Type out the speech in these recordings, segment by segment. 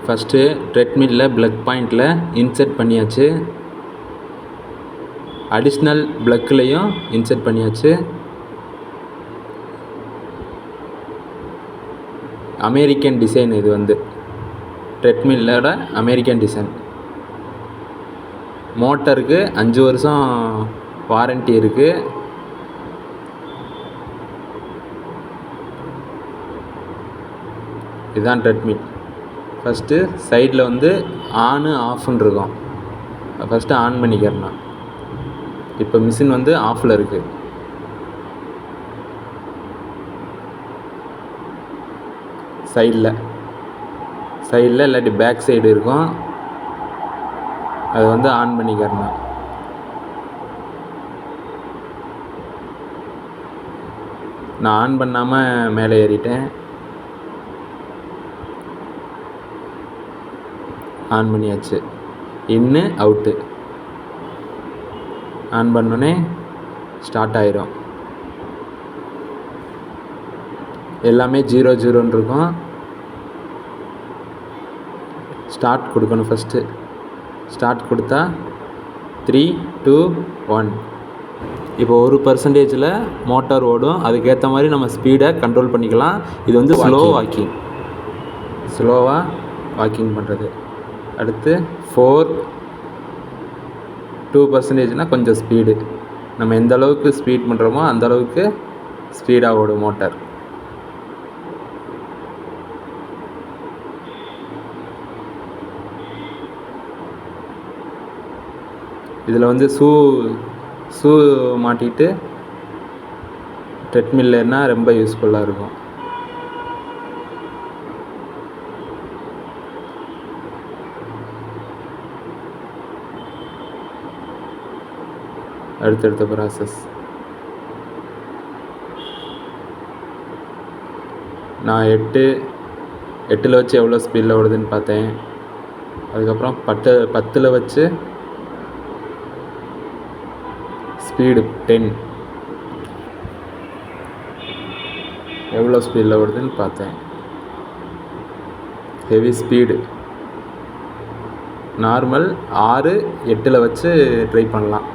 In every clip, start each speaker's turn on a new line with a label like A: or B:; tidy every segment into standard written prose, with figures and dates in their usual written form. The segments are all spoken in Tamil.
A: ஃபஸ்ட்டு ட்ரெட்மில்லில் ப்ளக் பாயிண்டில் இன்செர்ட் பண்ணியாச்சு. அடிஷ்னல் ப்ளக்லேயும் இன்செர்ட் பண்ணியாச்சு. அமெரிக்கன் டிசைன் இது வந்து ட்ரெட்மில்லோட அமெரிக்கன் டிசைன். மோட்டருக்கு 5 வருஷம் வாரண்ட்டி இருக்குது. இதுதான் ட்ரெட்மில். ஃபஸ்ட்டு சைடில் வந்து ஆனு ஆஃப்னு இருக்கும். ஃபஸ்ட்டு ஆன் பண்ணிக்கிறேன். இப்போ மிஷின் வந்து ஆஃபில் இருக்குது. சைடில் இல்லாட்டி பேக் சைடு இருக்கும். அது வந்து ஆன் பண்ணிக்கிறேன். நான் ஆன் பண்ணாமல் மேலே ஏறிட்டேன். ஆன் பண்ணியாச்சு. இன்னு அவுட்டு. ஆன் பண்ணோன்னே ஸ்டார்ட் ஆயிரும். எல்லாமே 0 இருக்கும். ஸ்டார்ட் கொடுக்கணும். ஃபஸ்ட்டு ஸ்டார்ட் கொடுத்தா 3, 2, 1. இப்போ 1% மோட்டார் ஓடும். அதுக்கேற்ற மாதிரி நம்ம ஸ்பீடை கண்ட்ரோல் பண்ணிக்கலாம். இது வந்து ஸ்லோவாக வாக்கிங் பண்ணுறது. அடுத்து 4, 2%னால் கொஞ்சம் ஸ்பீடு. நம்ம எந்த அளவுக்கு ஸ்பீட் பண்ணுறோமோ அந்த அளவுக்கு ஸ்பீடாக ஓடும் மோட்டார். இதில் வந்து ஷூ மாட்டிட்டு ட்ரெட்மில்லேன்னா ரொம்ப யூஸ்ஃபுல்லாக இருக்கும். அடுத்தடுத்த ப்ராசஸ். நான் 8 வச்சு எவ்வளோ ஸ்பீடில் ஓடுதுன்னு பார்த்தேன். அதுக்கப்புறம் 10 வச்சு ஸ்பீடு 10 எவ்வளோ ஸ்பீடில் ஓடுதுன்னு பார்த்தேன். ஹெவி ஸ்பீடு நார்மல் 6, 8 வச்சு ட்ரை பண்ணலாம்.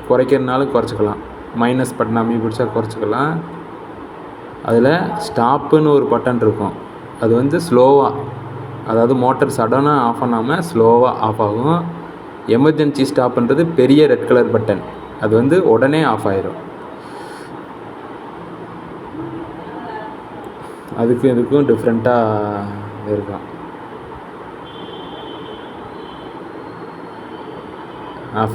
A: குறைக்கிறதுனாலும் குறைச்சிக்கலாம். மைனஸ் பட்டன் அமைதி பிடிச்சா குறைச்சிக்கலாம். அதில் ஸ்டாப்புன்னு ஒரு பட்டன் இருக்கும். அது வந்து ஸ்லோவாக, அதாவது மோட்டர் சடனாக ஆஃப் பண்ணாமல் ஸ்லோவாக ஆஃப் ஆகும். எமர்ஜென்சி ஸ்டாப்புன்றது பெரிய ரெட் கலர் பட்டன். அது வந்து உடனே ஆஃப் ஆயிரும். இதுக்கும் டிஃப்ரெண்ட்டாக இருக்கும். ஆஃப்